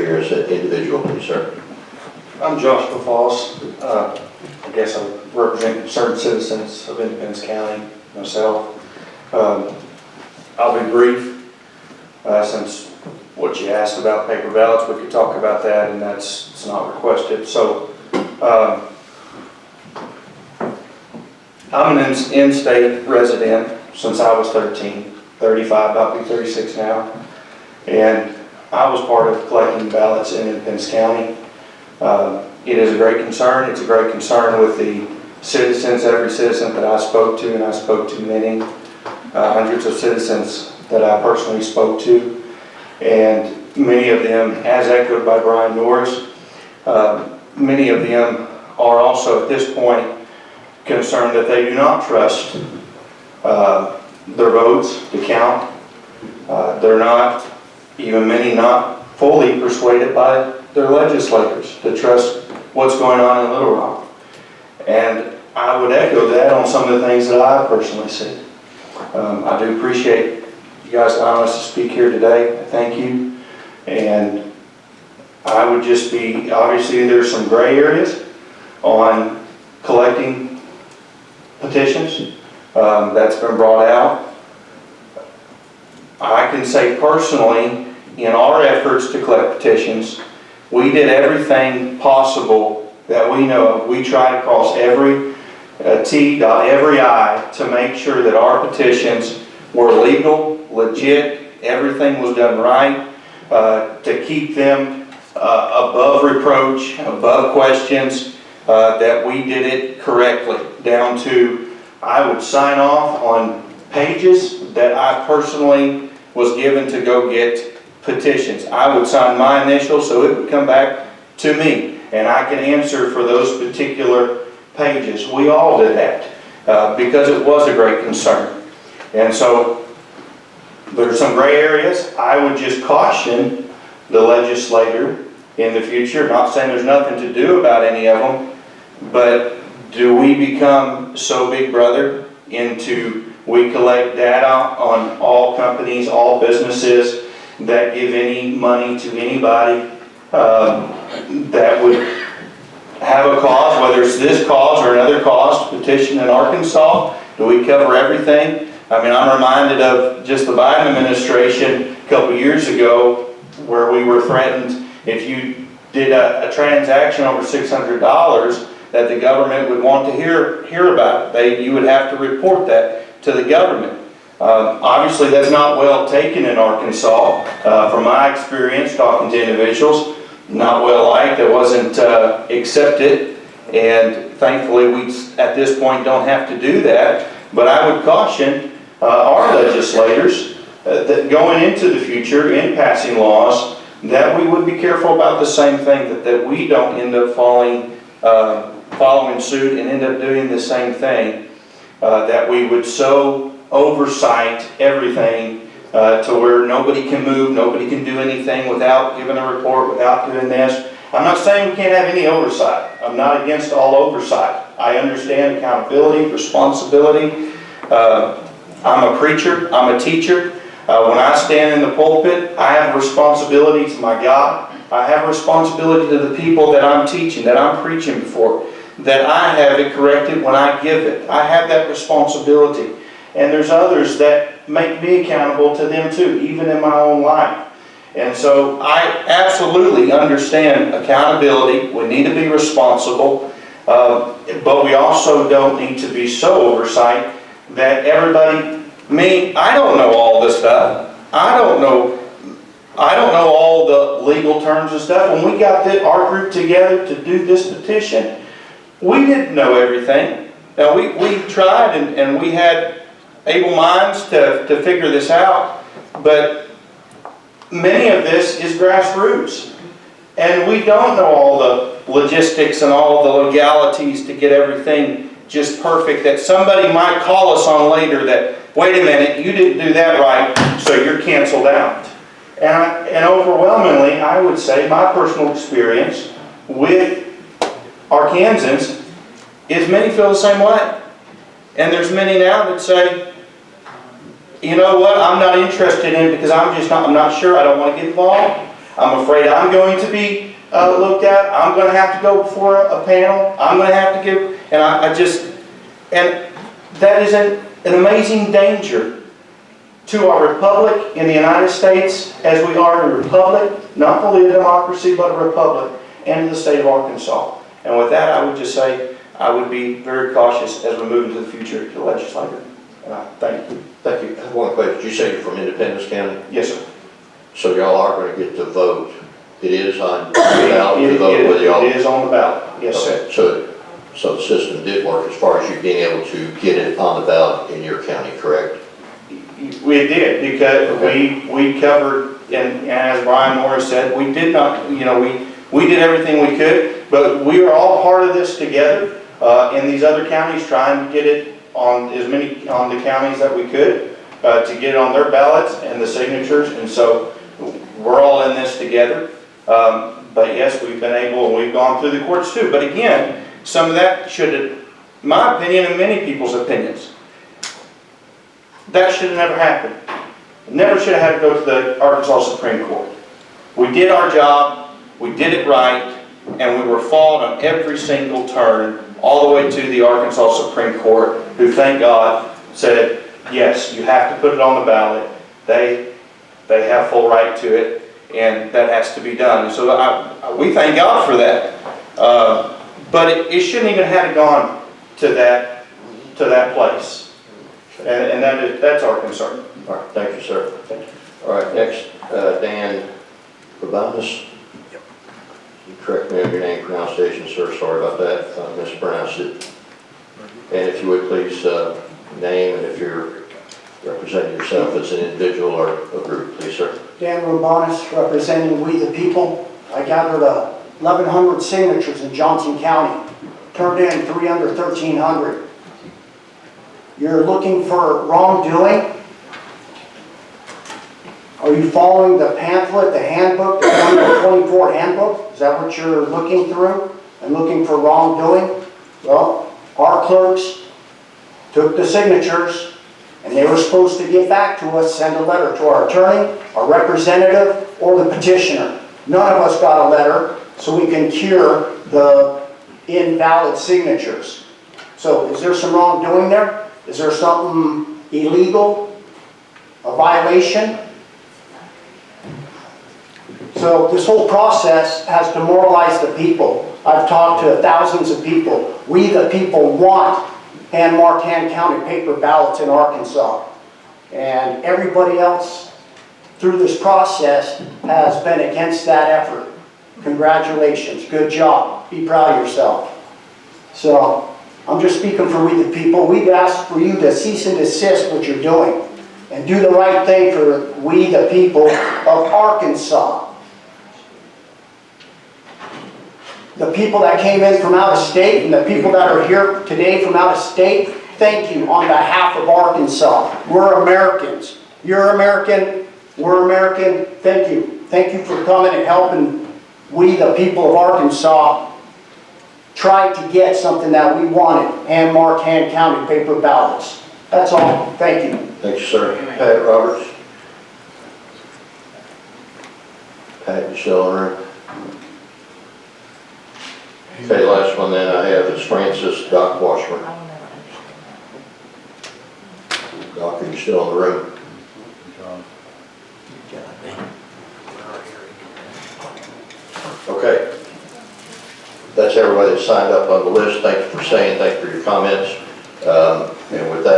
here as an individual, please, sir. I'm Joshua Foss. I guess I represent concerned citizens of Independence County myself. I'll be brief, since what you asked about paper ballots, we could talk about that, and it's not requested. So I'm an in-state resident since I was 13, 35, about to be 36 now, and I was part of collecting ballots in Independence County. It is a great concern. It's a great concern with the citizens, every citizen that I spoke to, and I spoke to many, hundreds of citizens that I personally spoke to, and many of them, as echoed by Brian Norris, many of them are also at this point concerned that they do not trust their votes to count. They're not, even many not fully persuaded by their legislators to trust what's going on in Little Rock. And I would echo that on some of the things that I personally see. I do appreciate you guys allowing us to speak here today. Thank you. And I would just be, obviously there's some gray areas on collecting petitions. That's been brought out. I can say personally, in our efforts to collect petitions, we did everything possible that we know of. We tried to cross every T, dot every I to make sure that our petitions were legal, legit, everything was done right, to keep them above reproach, above questions, that we did it correctly, down to I would sign off on pages that I personally was given to go get petitions. I would sign my initials so it would come back to me, and I can answer for those particular pages. We all did that because it was a great concern. And so there's some gray areas. I would just caution the legislator in the future, not saying there's nothing to do about any of them, but do we become so big brother into we collect data on all companies, all businesses that give any money to anybody that would have a cause, whether it's this cause or another cause, to petition in Arkansas? Do we cover everything? I mean, I'm reminded of just the Biden administration a couple years ago where we were threatened if you did a transaction over $600 that the government would want to hear about it. You would have to report that to the government. Obviously, that's not well taken in Arkansas. From my experience talking to individuals, not well liked. It wasn't accepted, and thankfully we at this point don't have to do that. But I would caution our legislators that going into the future in passing laws that we would be careful about the same thing, that we don't end up following suit and end up doing the same thing, that we would so oversight everything to where nobody can move, nobody can do anything without giving a report, without doing this. I'm not saying we can't have any oversight. I'm not against all oversight. I understand accountability, responsibility. I'm a preacher, I'm a teacher. When I stand in the pulpit, I have a responsibility to my God. I have a responsibility to the people that I'm teaching, that I'm preaching before, that I have it corrected when I give it. I have that responsibility. And there's others that make me accountable to them too, even in my own life. And so I absolutely understand accountability. We need to be responsible, but we also don't need to be so oversight that everybody, I don't know all this stuff. I don't know all the legal terms and stuff. When we got our group together to do this petition, we didn't know everything. Now we tried and we had able minds to figure this out, but many of this is grassroots. And we don't know all the logistics and all the legalities to get everything just perfect, that somebody might call us on later that, wait a minute, you didn't do that right, so you're canceled out. And overwhelmingly, I would say my personal experience with Arkansans is many feel the same way. And there's many now that say, you know what, I'm not interested in it because I'm not sure, I don't want to get involved. I'm afraid I'm going to be looked at. I'm going to have to go before a panel. I'm going to have to give, and and that is an amazing danger to our republic in the United States, as we are a republic, not fully a democracy, but a republic, and in the state of Arkansas. And with that, I would just say, I would be very cautious as we move into the future to the legislature. And I thank you. Thank you. I have one question. Did you say you're from Independence County? Yes, sir. So y'all are going to get to vote. It is on the ballot to vote with y'all? It is on the ballot. Yes, okay. sir. So the system did work as far as you being able to get it on the ballot in your county, correct? We did, because we covered, and as Brian Morris said, we did not, we did everything we could, but we are all part of this together in these other counties, trying to get it on on the counties that we could to get it on their ballots and the signatures, and so we're all in this together. But yes, we've been able, and we've gone through the courts too. But again, some of that should, in my opinion and many people's opinions, that should have never happened. It never should have had to go to the Arkansas Supreme Court. We did our job, we did it right, and we were fought on every single turn, all the way to the Arkansas Supreme Court, who, thank God, said, yes, you have to put it on the ballot. They have full right to it, and that has to be done. And so we thank God for that. But it shouldn't even have gone to that place. And that's our concern. All right, thank you, sir. Thank you. All right, next, Dan Cabanas. You correct me on your name pronunciation, sir. Sorry about that if I mispronounced it. And if you would please name, and if you're representing yourself as an individual or a group, please, sir. Dan Rubanis, representing We the People. I gathered 1,100 signatures in Johnson County, turned in 3 under 1,300. You're looking for wrongdoing? Are you following the pamphlet, the handbook, the 124 handbook? Is that what you're looking through and looking for wrongdoing? Well, our clerks took the signatures and they were supposed to get back to us, send a letter to our attorney, our representative, or the petitioner. None of us got a letter, so we can cure the invalid signatures. So is there some wrongdoing there? Is there something illegal? A violation? So this whole process has demoralized the people. I've talked to thousands of people. We the people want hand-marked, hand-counted paper ballots in Arkansas. And everybody else through this process has been against that effort. Congratulations, good job. Be proud of yourself. So I'm just speaking for We the People. We'd ask for you to cease and desist what you're doing and do the right thing for We the People of Arkansas. The people that came in from out of state and the people that are here today from out of state, thank you on behalf of Arkansas. We're Americans. You're American. We're American. Thank you. Thank you for coming and helping We the People of Arkansas try to get something that we wanted. Hand-marked, hand-counted paper ballots. That's all. Thank you. Thank you, sir. Pat Roberts. Pat, you still in the room? Okay, last one then I have is Francis Doc Washburn. Doc, are you still in the room? Okay. That's everybody that signed up on the list. Thank you for saying, thank you for your comments. And with that,